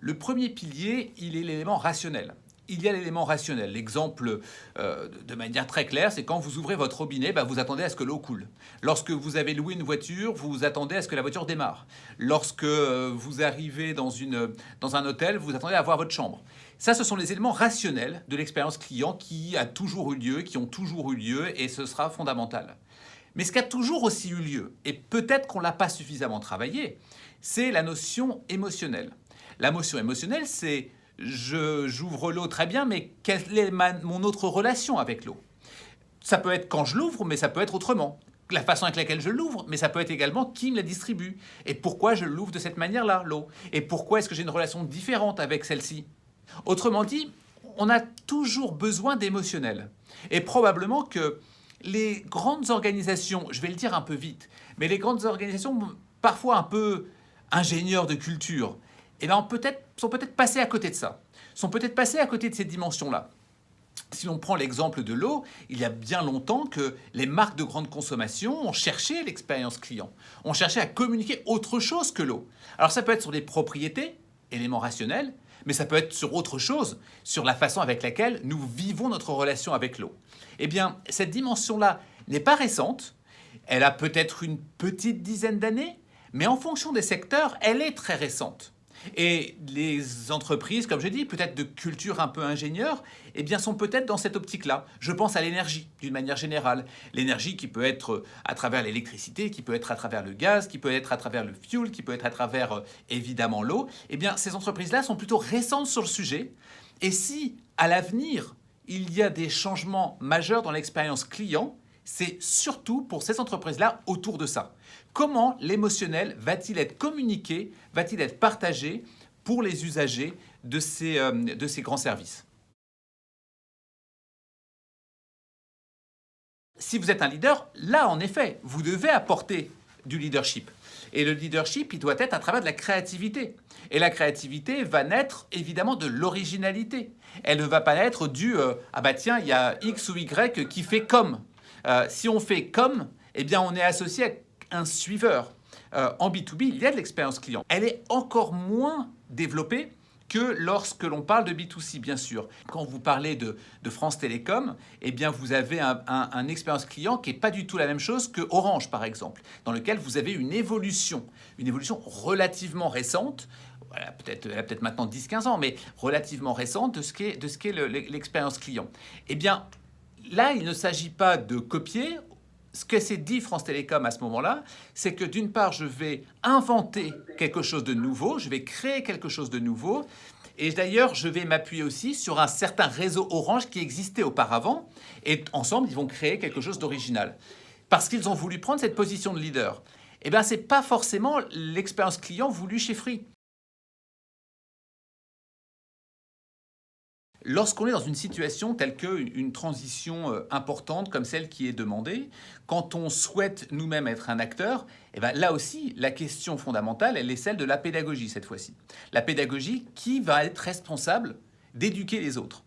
Le premier pilier, il est l'élément rationnel. Il y a l'élément rationnel. L'exemple de manière très claire, c'est quand vous ouvrez votre robinet, vous attendez à ce que l'eau coule. Lorsque vous avez loué une voiture, vous attendez à ce que la voiture démarre. Lorsque vous arrivez dans un hôtel, vous attendez à avoir votre chambre. Ça, ce sont les éléments rationnels de l'expérience client qui ont toujours eu lieu, et ce sera fondamental. Mais ce qui a toujours aussi eu lieu, et peut-être qu'on ne l'a pas suffisamment travaillé, c'est la notion émotionnelle. La notion émotionnelle, c'est j'ouvre l'eau très bien, mais quelle est mon autre relation avec l'eau? Ça peut être quand je l'ouvre, mais ça peut être autrement. La façon avec laquelle je l'ouvre, mais ça peut être également qui me la distribue. Et pourquoi je l'ouvre de cette manière-là, l'eau? Et pourquoi est-ce que j'ai une relation différente avec celle-ci? Autrement dit, on a toujours besoin d'émotionnel. Et probablement que les grandes organisations, je vais le dire un peu vite, mais les grandes organisations, parfois un peu ingénieurs de culture, sont peut-être passés à côté de ça, sont peut-être passés à côté de ces dimensions-là. Si l'on prend l'exemple de l'eau, il y a bien longtemps que les marques de grande consommation ont cherché l'expérience client, ont cherché à communiquer autre chose que l'eau. Alors ça peut être sur des propriétés, éléments rationnels, mais ça peut être sur autre chose, sur la façon avec laquelle nous vivons notre relation avec l'eau. Eh bien, cette dimension-là n'est pas récente, elle a peut-être une petite dizaine d'années, mais en fonction des secteurs, elle est très récente. Et les entreprises, comme je dis, peut-être de culture un peu ingénieure, eh bien, sont peut-être dans cette optique-là. Je pense à l'énergie, d'une manière générale. L'énergie qui peut être à travers l'électricité, qui peut être à travers le gaz, qui peut être à travers le fuel, qui peut être à travers, évidemment, l'eau. Eh bien, ces entreprises-là sont plutôt récentes sur le sujet. Et si, à l'avenir, il y a des changements majeurs dans l'expérience client, c'est surtout pour ces entreprises-là autour de ça. Comment l'émotionnel va-t-il être communiqué, va-t-il être partagé pour les usagers de ces grands services? Si vous êtes un leader, là, en effet, vous devez apporter du leadership. Et le leadership, il doit être à travers de la créativité. Et la créativité va naître, évidemment, de l'originalité. Elle ne va pas naître du ah bah tiens, il y a X ou Y qui fait comme. Si on fait comme, eh bien, on est associé à un suiveur. En B2B, il y a de l'expérience client. Elle est encore moins développée que lorsque l'on parle de B2C, bien sûr. Quand vous parlez de France Télécom, eh bien, vous avez un expérience client qui n'est pas du tout la même chose que Orange, par exemple, dans lequel vous avez une évolution relativement récente, voilà, elle a peut-être maintenant 10-15 ans, mais relativement récente de ce qu'est l'expérience client. Eh bien, là, il ne s'agit pas de copier. Ce que s'est dit France Télécom à ce moment-là, c'est que d'une part, je vais inventer quelque chose de nouveau, je vais créer quelque chose de nouveau, et d'ailleurs, je vais m'appuyer aussi sur un certain réseau Orange qui existait auparavant, et ensemble, ils vont créer quelque chose d'original. Parce qu'ils ont voulu prendre cette position de leader. Eh bien, ce n'est pas forcément l'expérience client voulue chez Free. Lorsqu'on est dans une situation telle qu'une transition importante comme celle qui est demandée, quand on souhaite nous-mêmes être un acteur, eh bien là aussi, la question fondamentale, elle est celle de la pédagogie cette fois-ci. La pédagogie qui va être responsable d'éduquer les autres.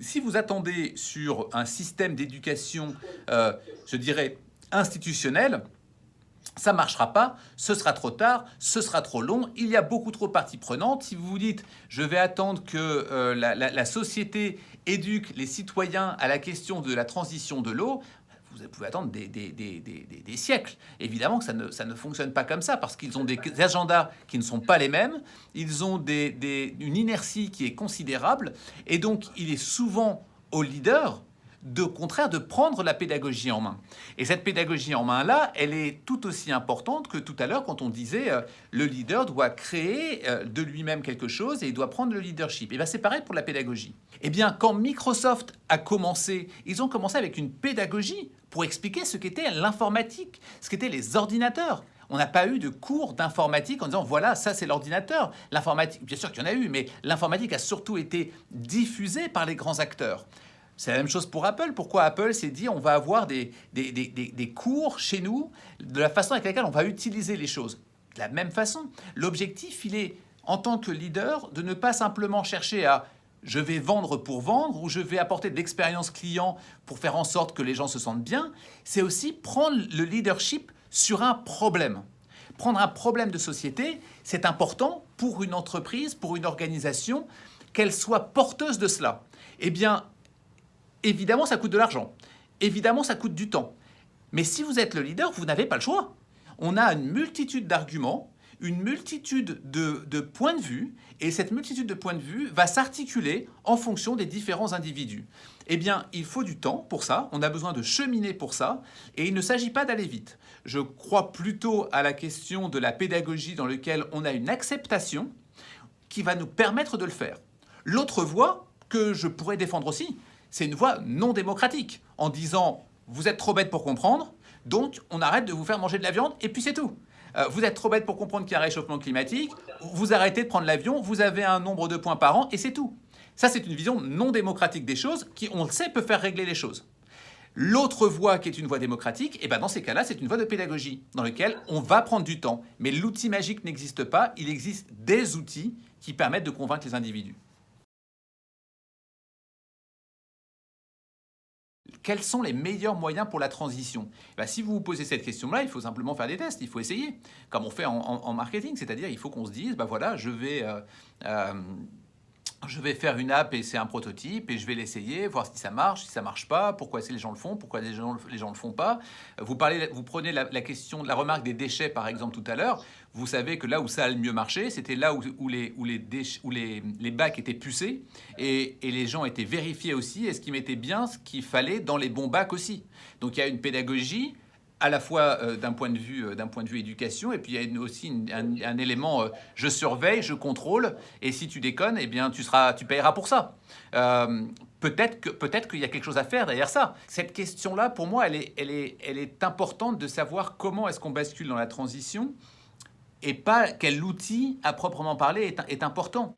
Si vous attendez sur un système d'éducation, je dirais, institutionnel, ça ne marchera pas, ce sera trop tard, ce sera trop long, il y a beaucoup trop de parties prenantes. Si vous vous dites « je vais attendre que la société éduque les citoyens à la question de la transition de l'eau », vous pouvez attendre des siècles. Évidemment que ça ne fonctionne pas comme ça, parce qu'ils ont des agendas qui ne sont pas les mêmes, ils ont une inertie qui est considérable, et donc il est souvent au leader au contraire de prendre la pédagogie en main. Et cette pédagogie en main-là, elle est tout aussi importante que tout à l'heure quand on disait le leader doit créer de lui-même quelque chose et il doit prendre le leadership. Et bien c'est pareil pour la pédagogie. Eh bien quand Microsoft a commencé, ils ont commencé avec une pédagogie pour expliquer ce qu'était l'informatique, ce qu'étaient les ordinateurs. On n'a pas eu de cours d'informatique en disant voilà, ça c'est l'ordinateur. L'informatique, bien sûr qu'il y en a eu, mais l'informatique a surtout été diffusée par les grands acteurs. C'est la même chose pour Apple. Pourquoi Apple s'est dit on va avoir des cours chez nous de la façon avec laquelle on va utiliser les choses. De la même façon, l'objectif, il est, en tant que leader, de ne pas simplement chercher à je vais vendre pour vendre ou je vais apporter de l'expérience client pour faire en sorte que les gens se sentent bien. C'est aussi prendre le leadership sur un problème. Prendre un problème de société, c'est important pour une entreprise, pour une organisation, qu'elle soit porteuse de cela. Eh bien, évidemment, ça coûte de l'argent. Évidemment, ça coûte du temps. Mais si vous êtes le leader, vous n'avez pas le choix. On a une multitude d'arguments, une multitude de points de vue, et cette multitude de points de vue va s'articuler en fonction des différents individus. Eh bien, il faut du temps pour ça, on a besoin de cheminer pour ça, et il ne s'agit pas d'aller vite. Je crois plutôt à la question de la pédagogie dans laquelle on a une acceptation qui va nous permettre de le faire. L'autre voie que je pourrais défendre aussi, c'est une voie non démocratique, en disant « vous êtes trop bête pour comprendre, donc on arrête de vous faire manger de la viande, et puis c'est tout ». Vous êtes trop bête pour comprendre qu'il y a un réchauffement climatique, vous arrêtez de prendre l'avion, vous avez un nombre de points par an, et c'est tout. Ça, c'est une vision non démocratique des choses qui, on le sait, peut faire régler les choses. L'autre voie qui est une voie démocratique, et ben dans ces cas-là, c'est une voie de pédagogie, dans laquelle on va prendre du temps. Mais l'outil magique n'existe pas, il existe des outils qui permettent de convaincre les individus. Quels sont les meilleurs moyens pour la transition? Ben, si vous vous posez cette question-là, il faut simplement faire des tests, il faut essayer, comme on fait en marketing, c'est-à-dire il faut qu'on se dise, ben voilà, je vais faire une app et c'est un prototype et je vais l'essayer, voir si ça marche pas, pourquoi les gens le font, pourquoi les gens le font pas. Vous prenez la question de la remarque des déchets par exemple tout à l'heure. Vous savez que là où ça a le mieux marché, c'était là où les bacs étaient pucés et les gens étaient vérifiés aussi, est-ce qu'ils mettaient bien ce qu'il fallait dans les bons bacs aussi. Donc il y a une pédagogie à la fois d'un point de vue éducation, et puis il y a aussi un élément je surveille, je contrôle, et si tu déconnes, eh bien tu payeras pour ça. Peut-être qu'il y a quelque chose à faire derrière ça. Cette question-là, pour moi, elle est importante de savoir comment est-ce qu'on bascule dans la transition, et pas quel outil, à proprement parler, est important.